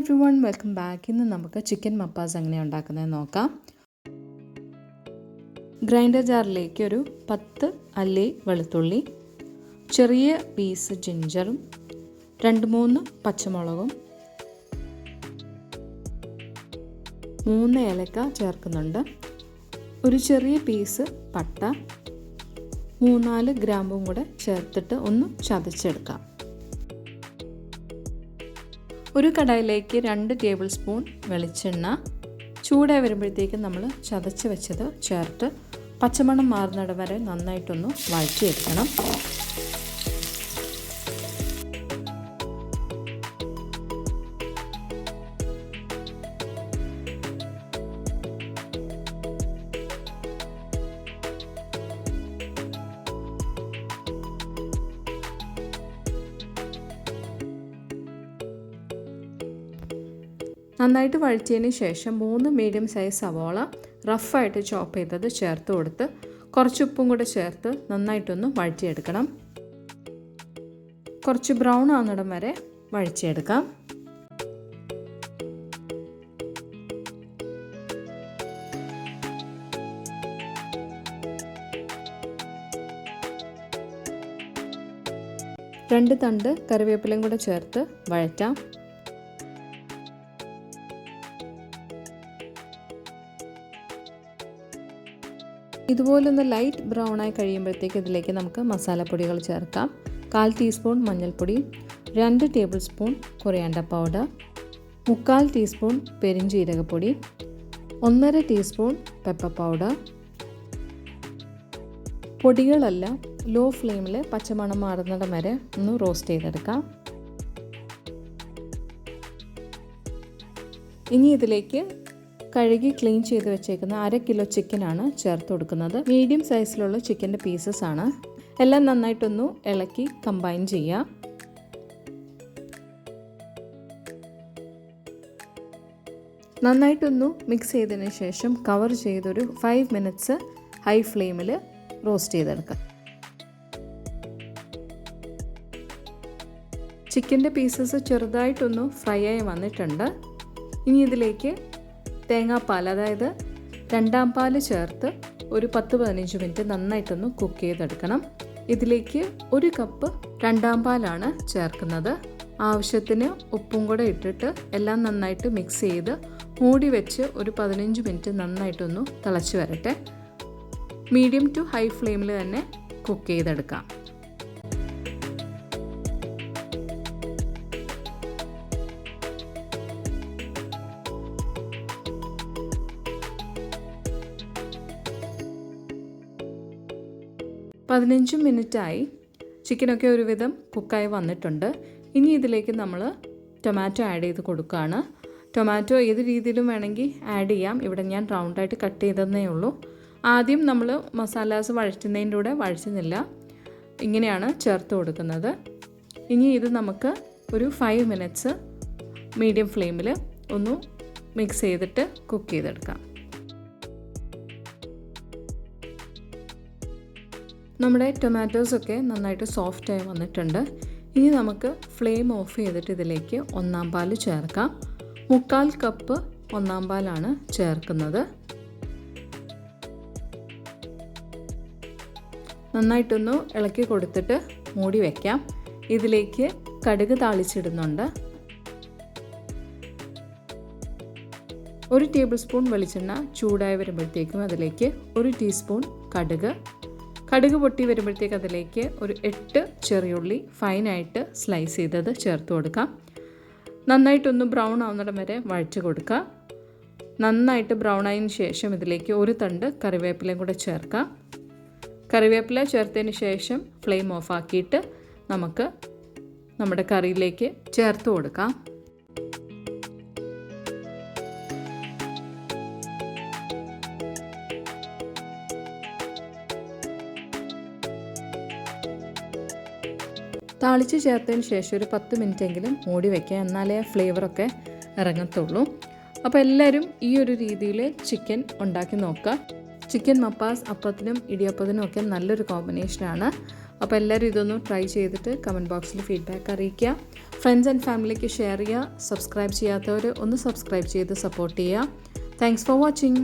Everyone, welcome back. ഇന്ന് നമുക്ക് chicken മപ്പാസ് എങ്ങനെയാണ് ഉണ്ടാക്കുന്നത് നോക്കാം. ഗ്രൈൻഡർ ജാറിലേക്ക് ഒരു 10 അല്ലി വെളുത്തുള്ളി, ചെറിയ പീസ് ജിഞ്ചറും 2-3 പച്ചമുളകും 3 ഏലക്ക ചേർക്കുന്നുണ്ട്. ഒരു ചെറിയ പീസ് പട്ട, 3-4 ഗ്രാമ്പും കൂടെ ചേർത്തിട്ട് ഒന്ന് ചതച്ചെടുക്കാം. ഒരു കടായിലേക്ക് 2 ടേബിൾ സ്പൂൺ വെളിച്ചെണ്ണ ചൂടായി വരുമ്പോഴത്തേക്കും നമ്മൾ ചതച്ച് വെച്ചത് ചേർത്ത് പച്ചമണം മാറുന്നിടം വരെ നന്നായിട്ടൊന്ന് വഴറ്റിയെടുക്കണം. നന്നായിട്ട് വഴറ്റിയതിന് ശേഷം 3 മീഡിയം സൈസ് സവോള റഫായിട്ട് ചോപ്പ് ചെയ്തത് ചേർത്ത് കൊടുത്ത് കുറച്ച് ഉപ്പും കൂടെ ചേർത്ത് നന്നായിട്ടൊന്ന് വഴറ്റിയെടുക്കണം. കുറച്ച് ബ്രൗൺ ആകുന്നിടം വരെ വഴറ്റിയെടുക്കാം. രണ്ട് തണ്ട് കറിവേപ്പിലയും കൂടെ ചേർത്ത് വഴറ്റാം. ഇതുപോലൊന്ന് ലൈറ്റ് ബ്രൗൺ ആയി കഴിയുമ്പോഴത്തേക്ക് ഇതിലേക്ക് നമുക്ക് മസാലപ്പൊടികൾ ചേർക്കാം. 1/4 ടീസ്പൂൺ മഞ്ഞൾപ്പൊടി, 2 tablespoon coriander powder, 3/4 teaspoon പെരിഞ്ജീരകപ്പൊടി, 1/2 ടീസ്പൂൺ പെപ്പർ പൗഡർ. പൊടികളെല്ലാം ലോ ഫ്ലെയിമിൽ പച്ചമണം മാറുന്നിടം വരെ ഒന്ന് റോസ്റ്റ് ചെയ്തെടുക്കാം. ഇനി ഇതിലേക്ക് കഴുകി ക്ലീൻ ചെയ്ത് വെച്ചേക്കുന്ന 1/2 കിലോ ചിക്കനാണ് ചേർത്ത് കൊടുക്കുന്നത്. മീഡിയം സൈസിലുള്ള ചിക്കൻ്റെ പീസസ് ആണ്. എല്ലാം നന്നായിട്ടൊന്ന് ഇളക്കി കമ്പൈൻ ചെയ്യുക. നന്നായിട്ടൊന്ന് മിക്സ് ചെയ്തതിന് ശേഷം കവർ ചെയ്തൊരു 5 മിനിറ്റ്സ് ഹൈ ഫ്ലെയിമിൽ റോസ്റ്റ് ചെയ്തെടുക്കാം. ചിക്കൻ്റെ പീസസ് ചെറുതായിട്ടൊന്ന് ഫ്രൈ ആയി വന്നിട്ടുണ്ട്. ഇനി ഇതിലേക്ക് തേങ്ങാപ്പാൽ, അതായത് 2ാം പാല് ചേർത്ത് ഒരു 10-15 മിനിറ്റ് നന്നായിട്ടൊന്ന് കുക്ക് ചെയ്തെടുക്കണം. ഇതിലേക്ക് 1 കപ്പ് 2ാം പാലാണ് ചേർക്കുന്നത്. ആവശ്യത്തിന് ഉപ്പും കൂടെ ഇട്ടിട്ട് എല്ലാം നന്നായിട്ട് മിക്സ് ചെയ്ത് മൂടി വെച്ച് ഒരു 15 മിനിറ്റ് നന്നായിട്ടൊന്ന് തിളച്ച് വരട്ടെ. മീഡിയം ടു ഹൈ ഫ്ലെയിമിൽ തന്നെ കുക്ക് ചെയ്തെടുക്കാം. പതിനഞ്ച് മിനിറ്റായി. ചിക്കനൊക്കെ ഒരുവിധം കുക്കായി വന്നിട്ടുണ്ട്. ഇനി ഇതിലേക്ക് നമ്മൾ ടൊമാറ്റോ ആഡ് ചെയ്ത് കൊടുക്കുകയാണ്. ടൊമാറ്റോ ഏത് രീതിയിലും വേണമെങ്കിൽ ആഡ് ചെയ്യാം. ഇവിടെ ഞാൻ റൗണ്ടായിട്ട് കട്ട് ചെയ്തതേ ഉള്ളൂ. ആദ്യം നമ്മൾ മസാലാസ് വഴറ്റുന്നതിൻ്റെ കൂടെ വഴറ്റുന്നില്ല, ഇങ്ങനെയാണ് ചേർത്ത് കൊടുക്കുന്നത്. ഇനി ഇത് നമുക്ക് ഒരു 5 മിനിറ്റ്സ് മീഡിയം ഫ്ലെയിമിൽ ഒന്ന് മിക്സ് ചെയ്തിട്ട് കുക്ക് ചെയ്തെടുക്കാം. നമ്മുടെ ടൊമാറ്റോസൊക്കെ നന്നായിട്ട് സോഫ്റ്റായി വന്നിട്ടുണ്ട്. ഇനി നമുക്ക് ഫ്ലെയിം ഓഫ് ചെയ്തിട്ട് ഇതിലേക്ക് 1ാം പാല് ചേർക്കാം. 3/4 കപ്പ് 1ാം പാലാണ് ചേർക്കുന്നത്. നന്നായിട്ടൊന്ന് ഇളക്കി കൊടുത്തിട്ട് മൂടി വയ്ക്കാം. ഇതിലേക്ക് കടുക് താളിച്ചിടുന്നുണ്ട്. 1 ടേബിൾ സ്പൂൺ വെളിച്ചെണ്ണ ചൂടായി വരുമ്പോഴത്തേക്കും അതിലേക്ക് 1 ടീസ്പൂൺ കടുക് പൊട്ടി വരുമ്പോഴത്തേക്ക് അതിലേക്ക് ഒരു 8 ചെറിയുള്ളി ഫൈനായിട്ട് സ്ലൈസ് ചെയ്തത് ചേർത്ത് കൊടുക്കാം. നന്നായിട്ടൊന്ന് ബ്രൗൺ ആവുന്നിടം വരെ വഴറ്റി കൊടുക്കുക. നന്നായിട്ട് ബ്രൗൺ ആയതിനു ശേഷം ഇതിലേക്ക് 1 തണ്ട് കറിവേപ്പിലയും കൂടെ ചേർക്കാം. കറിവേപ്പില ചേർത്തതിന് ശേഷം ഫ്ലെയിം ഓഫ് ആക്കിയിട്ട് നമുക്ക് നമ്മുടെ കറിയിലേക്ക് ചേർത്ത് കൊടുക്കാം. താളിച്ച് ചേർത്തതിന് ശേഷം ഒരു 10 മിനിറ്റെങ്കിലും മൂടി വയ്ക്കുക, എന്നാലേ ഫ്ലേവറൊക്കെ ഇറങ്ങത്തുള്ളൂ. അപ്പോൾ എല്ലാവരും ഈ ഒരു രീതിയിൽ ചിക്കൻ ഉണ്ടാക്കി നോക്കുക. ചിക്കൻ മപ്പാസ് അപ്പത്തിനും ഇടിയപ്പത്തിനും ഒക്കെ നല്ലൊരു കോമ്പിനേഷനാണ്. അപ്പോൾ എല്ലാവരും ഇതൊന്ന് ട്രൈ ചെയ്തിട്ട് കമൻറ്റ് ബോക്സിൽ ഫീഡ്ബാക്ക് അറിയിക്കുക. ഫ്രണ്ട്സ് ആൻഡ് ഫാമിലിക്ക് ഷെയർ ചെയ്യുക. സബ്സ്ക്രൈബ് ചെയ്യാത്തവർ ഒന്ന് സബ്സ്ക്രൈബ് ചെയ്ത് സപ്പോർട്ട് ചെയ്യുക. Thanks for watching.